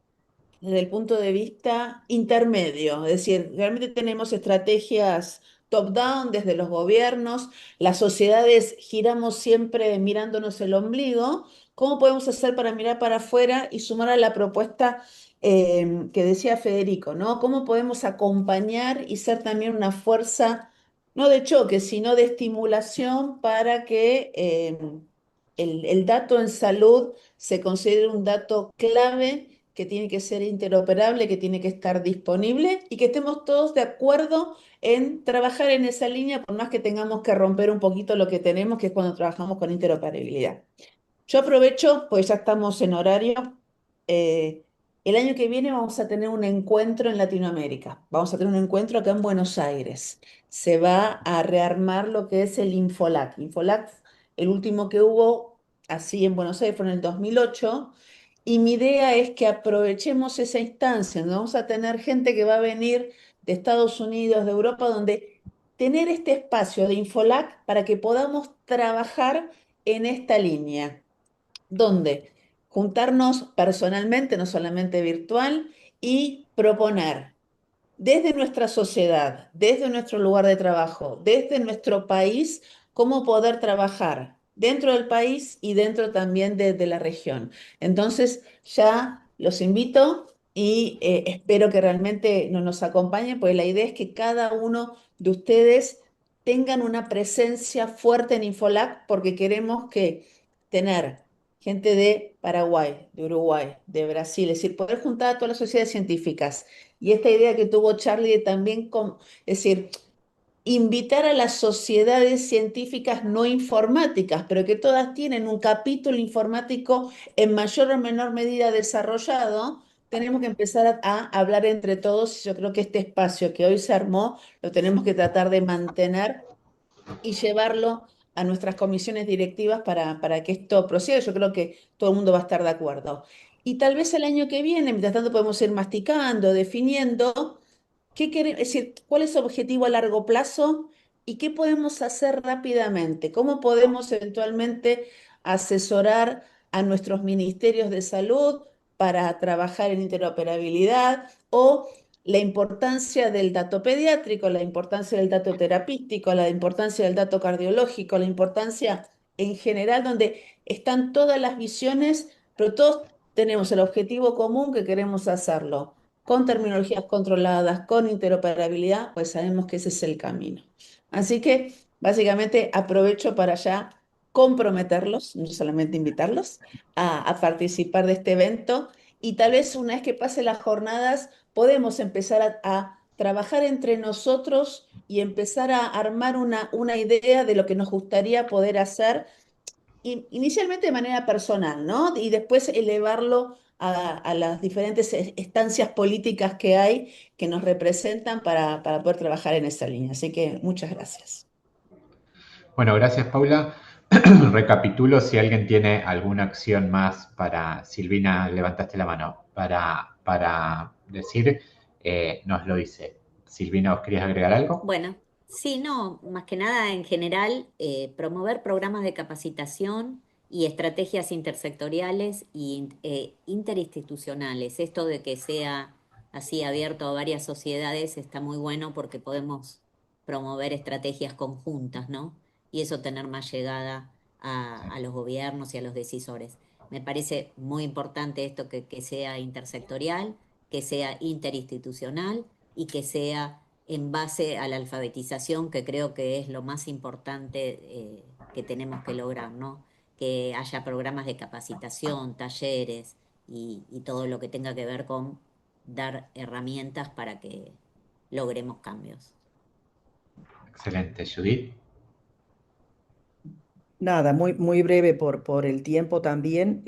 desde el punto de vista intermedio. Es decir, realmente tenemos estrategias top-down desde los gobiernos, las sociedades giramos siempre mirándonos el ombligo. ¿Cómo podemos hacer para mirar para afuera y sumar a la propuesta que decía Federico, ¿no? ¿Cómo podemos acompañar y ser también una fuerza no de choque, sino de estimulación para que el dato en salud se considere un dato clave que tiene que ser interoperable, que tiene que estar disponible y que estemos todos de acuerdo en trabajar en esa línea, por más que tengamos que romper un poquito lo que tenemos, que es cuando trabajamos con interoperabilidad. Yo aprovecho, pues ya estamos en horario. El año que viene vamos a tener un encuentro en Latinoamérica. Vamos a tener un encuentro acá en Buenos Aires. Se va a rearmar lo que es el Infolac. Infolac, el último que hubo así en Buenos Aires fue en el 2008. Y mi idea es que aprovechemos esa instancia, donde vamos a tener gente que va a venir de Estados Unidos, de Europa, donde tener este espacio de Infolac para que podamos trabajar en esta línea donde juntarnos personalmente, no solamente virtual, y proponer desde nuestra sociedad, desde nuestro lugar de trabajo, desde nuestro país, cómo poder trabajar dentro del país y dentro también de la región. Entonces, ya los invito y espero que realmente nos acompañen, porque la idea es que cada uno de ustedes tengan una presencia fuerte en Infolac, porque queremos que tener gente de Paraguay, de Uruguay, de Brasil, es decir, poder juntar a todas las sociedades científicas y esta idea que tuvo Charlie de también, es decir, invitar a las sociedades científicas no informáticas, pero que todas tienen un capítulo informático en mayor o menor medida desarrollado, tenemos que empezar a hablar entre todos. Yo creo que este espacio que hoy se armó lo tenemos que tratar de mantener y llevarlo a nuestras comisiones directivas para que esto prosiga. Yo creo que todo el mundo va a estar de acuerdo. Y tal vez el año que viene, mientras tanto, podemos ir masticando, definiendo qué queremos, es decir, cuál es su objetivo a largo plazo y qué podemos hacer rápidamente, cómo podemos eventualmente asesorar a nuestros ministerios de salud para trabajar en interoperabilidad o la importancia del dato pediátrico, la importancia del dato terapístico, la importancia del dato cardiológico, la importancia en general, donde están todas las visiones, pero todos tenemos el objetivo común que queremos hacerlo con terminologías controladas, con interoperabilidad, pues sabemos que ese es el camino. Así que básicamente aprovecho para ya comprometerlos, no solamente invitarlos, a participar de este evento y tal vez una vez que pasen las jornadas podemos empezar a trabajar entre nosotros y empezar a armar una idea de lo que nos gustaría poder hacer inicialmente de manera personal, ¿no? Y después elevarlo a las diferentes estancias políticas que hay que nos representan para poder trabajar en esa línea. Así que muchas gracias. Bueno, gracias, Paula. Recapitulo, si alguien tiene alguna acción más para, Silvina, levantaste la mano, para decir, nos lo dice. Silvina, ¿os querías agregar algo? Bueno, sí, no, más que nada en general, promover programas de capacitación y estrategias intersectoriales e interinstitucionales. Esto de que sea así abierto a varias sociedades está muy bueno porque podemos promover estrategias conjuntas, ¿no? Y eso tener más llegada a los gobiernos y a los decisores. Me parece muy importante esto que sea intersectorial, que sea interinstitucional y que sea en base a la alfabetización, que creo que es lo más importante que tenemos que lograr, ¿no? Que haya programas de capacitación, talleres y todo lo que tenga que ver con dar herramientas para que logremos cambios. Excelente. Judith. Nada, muy breve por el tiempo también.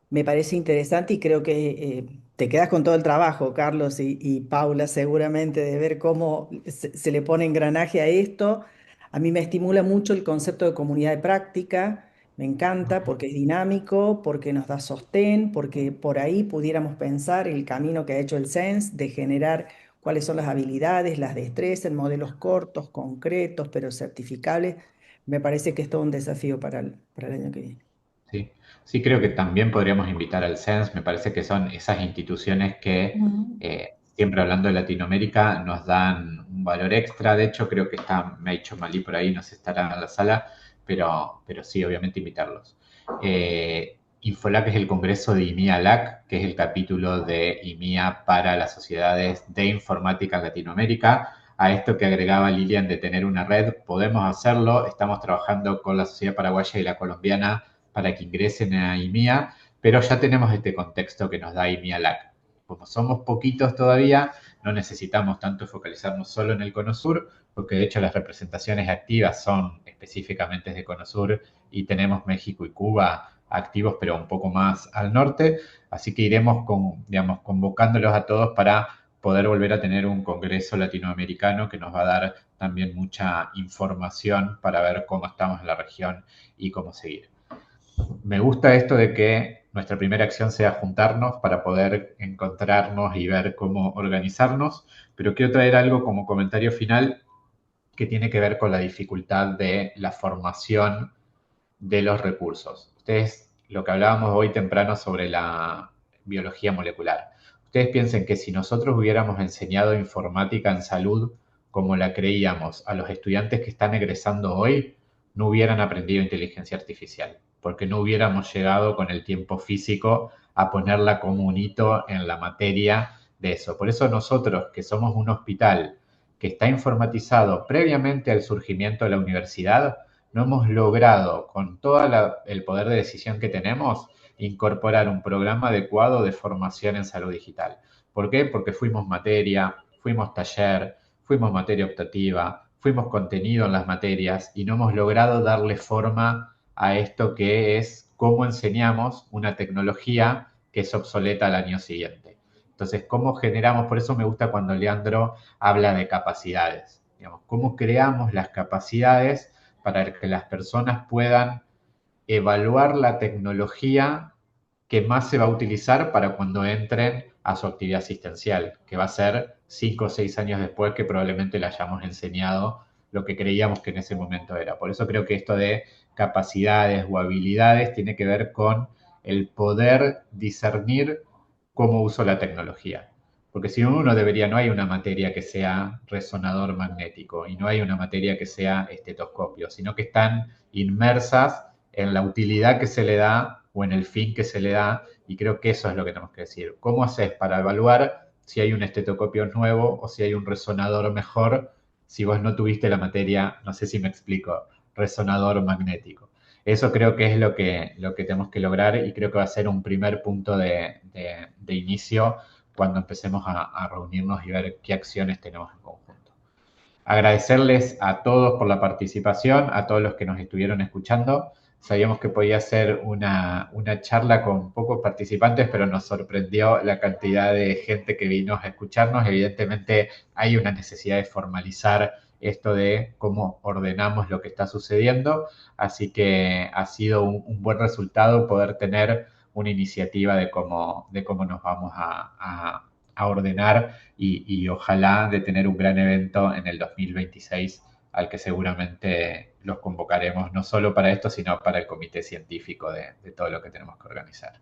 Me parece interesante y creo que te quedas con todo el trabajo, Carlos y Paula, seguramente, de ver cómo se le pone engranaje a esto. A mí me estimula mucho el concepto de comunidad de práctica, me encanta porque es dinámico, porque nos da sostén, porque por ahí pudiéramos pensar el camino que ha hecho el SENS de generar cuáles son las habilidades, las destrezas en modelos cortos, concretos, pero certificables. Me parece que es todo un desafío para el año que viene. Sí. Sí, creo que también podríamos invitar al SENS. Me parece que son esas instituciones que, siempre hablando de Latinoamérica, nos dan un valor extra. De hecho, creo que está Meicho Malí por ahí, no sé si estará en la sala, pero sí, obviamente invitarlos. Infolac es el congreso de IMIA-LAC, que es el capítulo de IMIA para las sociedades de informática en Latinoamérica. a esto que agregaba Lilian de tener una red, podemos hacerlo. Estamos trabajando con la Sociedad Paraguaya y la Colombiana para que ingresen a IMIA, pero ya tenemos este contexto que nos da IMIA-LAC. Como somos poquitos todavía, no necesitamos tanto focalizarnos solo en el Cono Sur, porque de hecho las representaciones activas son específicamente de Cono Sur y tenemos México y Cuba activos, pero un poco más al norte. Así que iremos convocándolos a todos para poder volver a tener un congreso latinoamericano que nos va a dar también mucha información para ver cómo estamos en la región y cómo seguir. Me gusta esto de que nuestra primera acción sea juntarnos para poder encontrarnos y ver cómo organizarnos, pero quiero traer algo como comentario final que tiene que ver con la dificultad de la formación de los recursos. Ustedes, lo que hablábamos hoy temprano sobre la biología molecular, ustedes piensen que si nosotros hubiéramos enseñado informática en salud como la creíamos a los estudiantes que están egresando hoy, no hubieran aprendido inteligencia artificial, porque no hubiéramos llegado con el tiempo físico a ponerla como un hito en la materia de eso. Por eso nosotros, que somos un hospital que está informatizado previamente al surgimiento de la universidad, no hemos logrado, con todo el poder de decisión que tenemos, incorporar un programa adecuado de formación en salud digital. ¿Por qué? Porque fuimos materia, fuimos taller, fuimos materia optativa, fuimos contenido en las materias y no hemos logrado darle forma a esto que es cómo enseñamos una tecnología que es obsoleta al año siguiente. Entonces, ¿cómo generamos? Por eso me gusta cuando Leandro habla de capacidades. Digamos, ¿cómo creamos las capacidades para que las personas puedan evaluar la tecnología que más se va a utilizar para cuando entren a su actividad asistencial, que va a ser 5 o 6 años después que probablemente le hayamos enseñado lo que creíamos que en ese momento era? Por eso creo que esto de capacidades o habilidades tiene que ver con el poder discernir cómo uso la tecnología. Porque si uno debería, no hay una materia que sea resonador magnético y no hay una materia que sea estetoscopio, sino que están inmersas en la utilidad que se le da o en el fin que se le da, y creo que eso es lo que tenemos que decir. ¿Cómo haces para evaluar si hay un estetoscopio nuevo o si hay un resonador mejor si vos no tuviste la materia, no sé si me explico, resonador magnético? Eso creo que es lo que tenemos que lograr y creo que va a ser un primer punto de inicio cuando empecemos a reunirnos y ver qué acciones tenemos en conjunto. Agradecerles a todos por la participación, a todos los que nos estuvieron escuchando. Sabíamos que podía ser una charla con pocos participantes, pero nos sorprendió la cantidad de gente que vino a escucharnos. Evidentemente hay una necesidad de formalizar esto de cómo ordenamos lo que está sucediendo, así que ha sido un buen resultado poder tener una iniciativa de cómo nos vamos a ordenar y ojalá de tener un gran evento en el 2026 al que seguramente los convocaremos no solo para esto, sino para el comité científico de todo lo que tenemos que organizar.